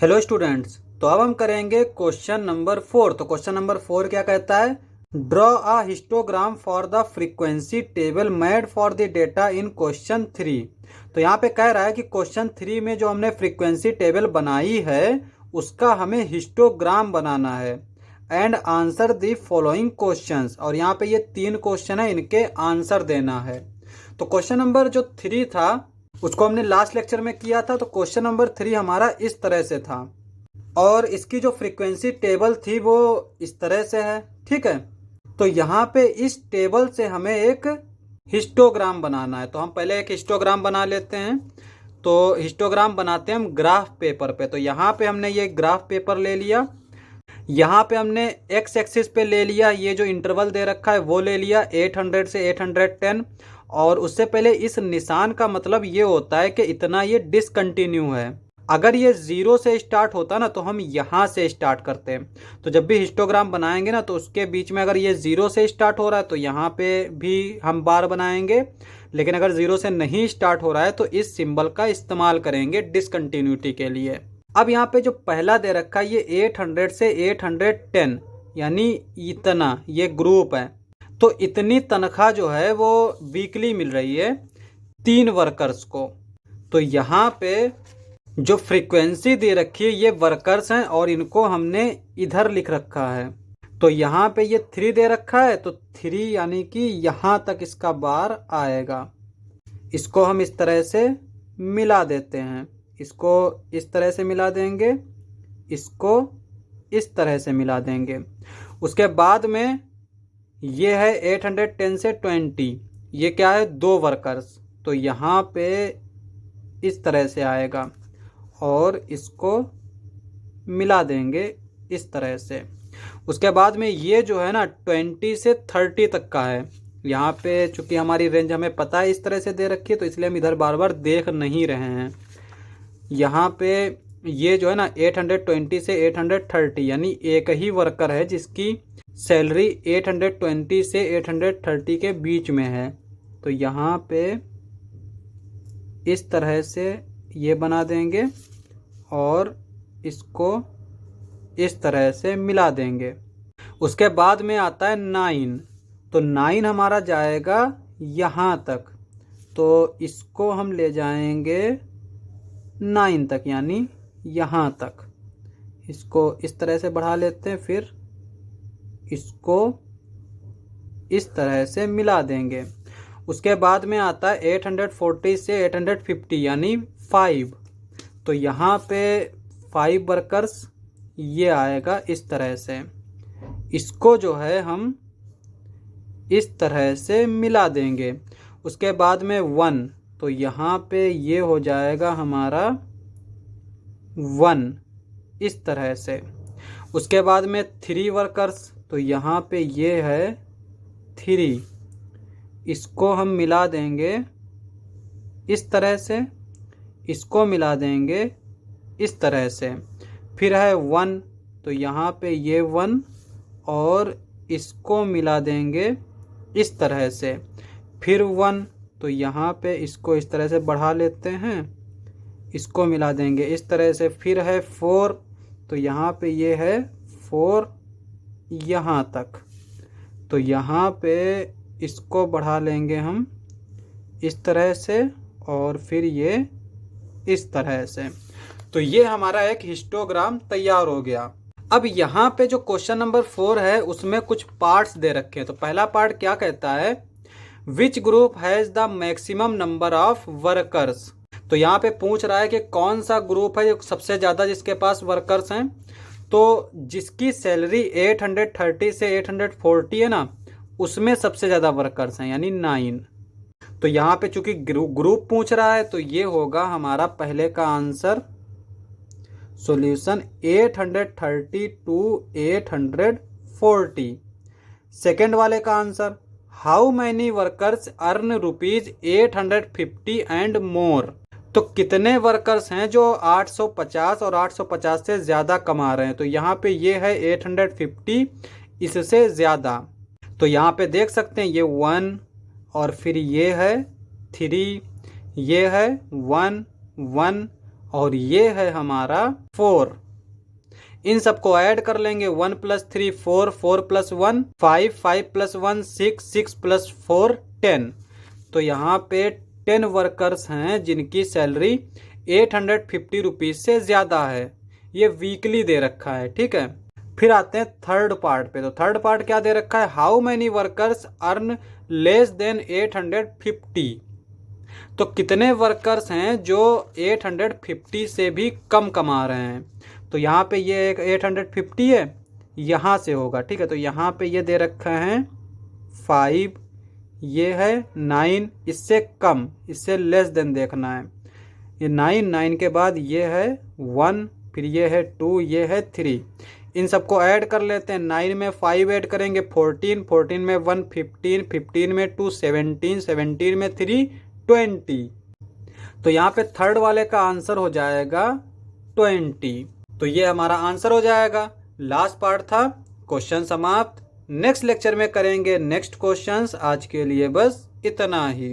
Hello students. तो अब हम करेंगे क्वेश्चन नंबर 4। तो क्वेश्चन नंबर 4 क्या कहता है? Draw a histogram for the frequency table made for the data in question 3। तो यहाँ पे कह रहा है कि क्वेश्चन 3 में जो हमने फ्रीक्वेंसी टेबल बनाई है उसका हमें हिस्टोग्राम बनाना है and answer the following questions. और यहाँ पे ये 3 क्वेश्चन है, इनके आंसर देना है। तो क्वेश्चन नंबर जो 3 था उसको हमने लास्ट लेक्चर में किया था। तो क्वेश्चन नंबर 3 हमारा इस तरह से था और इसकी जो फ्रीक्वेंसी टेबल थी वो इस तरह से है। ठीक है, तो यहाँ पे इस टेबल से हमें एक हिस्टोग्राम बनाना है। तो हम पहले एक हिस्टोग्राम बना लेते हैं। तो हिस्टोग्राम बनाते हैं हम ग्राफ पेपर पे। तो यहाँ पे हमने ये ग्राफ पेपर ले लिया, यहाँ पे हमने एक्स एक्सिस पे ले लिया, ये जो इंटरवल दे रखा है वो ले लिया 800 से 810। और उससे पहले इस निशान का मतलब ये होता है कि इतना ये डिसकंटिन्यू है। अगर ये 0 से स्टार्ट होता ना तो हम यहाँ से स्टार्ट करते हैं। तो जब भी हिस्टोग्राम बनाएंगे ना तो उसके बीच में अगर ये 0 से स्टार्ट हो रहा है तो यहाँ पे भी हम बार बनाएंगे, लेकिन अगर 0 से नहीं स्टार्ट हो रहा है तो इस सिंबल का इस्तेमाल करेंगे डिसकंटिन्यूटी के लिए। अब यहाँ पे जो पहला दे रखा है ये 800 से 810 यानी इतना ये ग्रुप है। तो इतनी तनख्वाह जो है वो वीकली मिल रही है 3 वर्कर्स को। तो यहाँ पे जो फ्रीक्वेंसी दे रखी है ये वर्कर्स हैं और इनको हमने इधर लिख रखा है। तो यहाँ पे ये 3 दे रखा है तो 3 यानी कि यहाँ तक इसका बार आएगा। इसको हम इस तरह से मिला देते हैं, इसको इस तरह से मिला देंगे, इसको इस तरह से मिला देंगे। उसके बाद में ये है 810 से 20, ये क्या है 2 वर्कर्स। तो यहाँ पे इस तरह से आएगा और इसको मिला देंगे इस तरह से। उसके बाद में ये जो है ना 20 से 30 तक का है। यहाँ पे चूंकि हमारी रेंज हमें पता है इस तरह से दे रखी है तो इसलिए हम इधर बार बार देख नहीं रहे हैं। यहाँ पे ये जो है ना 820 से 830 यानी एक ही वर्कर है जिसकी सैलरी 820 से 830 के बीच में है। तो यहाँ पे इस तरह से ये बना देंगे और इसको इस तरह से मिला देंगे। उसके बाद में आता है 9। तो 9 हमारा जाएगा यहाँ तक, तो इसको हम ले जाएंगे 9 तक यानी यहाँ तक। इसको इस तरह से बढ़ा लेते हैं, फिर इसको इस तरह से मिला देंगे। उसके बाद में आता है 840 से 850 यानी 5। तो यहाँ पे 5 वर्कर्स ये आएगा इस तरह से। इसको जो है हम इस तरह से मिला देंगे। उसके बाद में 1, तो यहाँ पे ये हो जाएगा हमारा 1 इस तरह से। उसके बाद में 3 वर्कर्स, तो यहाँ पे ये है 3, इसको हम मिला देंगे इस तरह से, इसको मिला देंगे इस तरह से। फिर है 1, तो यहाँ पे ये 1 और इसको मिला देंगे इस तरह से। फिर 1, तो यहाँ पे इसको इस तरह से बढ़ा लेते हैं, इसको मिला देंगे इस तरह से। फिर है 4, तो यहाँ पे ये है 4 यहाँ तक। तो यहाँ पे इसको बढ़ा लेंगे हम इस तरह से और फिर ये इस तरह से। तो ये हमारा एक हिस्टोग्राम तैयार हो गया। अब यहाँ पे जो क्वेश्चन नंबर 4 है उसमें कुछ पार्ट्स दे रखे हैं। तो पहला पार्ट क्या कहता है, which group has the maximum number of workers. तो यहाँ पे पूछ रहा है कि कौन सा ग्रुप है जो सबसे ज़्यादा जिसके पास वर्कर्स हैं। तो जिसकी सैलरी 830 से 840 है ना, उसमें सबसे ज़्यादा वर्कर्स हैं यानी 9। तो यहाँ पे चूंकि ग्रुप पूछ रहा है तो ये होगा हमारा पहले का आंसर सॉल्यूशन 830 टू 840। सेकेंड वाले का answer how many workers earn ₹850 and more. तो कितने वर्कर्स हैं जो 850 और 850 से ज़्यादा कमा रहे हैं। तो यहाँ पे ये है 850 इससे ज़्यादा। तो यहाँ पे देख सकते हैं ये 1 और फिर ये है 3, ये है 1 1 और ये है हमारा 4। इन सबको ऐड कर लेंगे, 1 + 3 4, 4 + 1 5, 5 + 1 6, 6 + 4 10। तो यहाँ पे 10 वर्कर्स हैं जिनकी सैलरी 850 रुपीज़ से ज़्यादा है। ये वीकली दे रखा है, ठीक है। फिर आते हैं थर्ड पार्ट पे। तो थर्ड पार्ट क्या दे रखा है, how many workers earn less than 850। तो कितने वर्कर्स हैं जो 850 से भी कम कमा रहे हैं। तो यहाँ पे ये एक 850 है, यहाँ से होगा, ठीक है। तो यहाँ पे ये दे रखा है 5, ये है 9, इससे कम, इससे लेस देन देखना है। ये 9, 9 के बाद ये है 1, फिर ये है 2, ये है 3। इन सबको ऐड कर लेते हैं। 9 में 5 ऐड करेंगे 14, 14 में 1 15, 15 में 2 17, 17 में 3 20। तो यहाँ पे थर्ड वाले का आंसर हो जाएगा 20। तो ये हमारा आंसर हो जाएगा। लास्ट पार्ट था, क्वेश्चन समाप्त। नेक्स्ट लेक्चर में करेंगे नेक्स्ट क्वेश्चंस। आज के लिए बस इतना ही।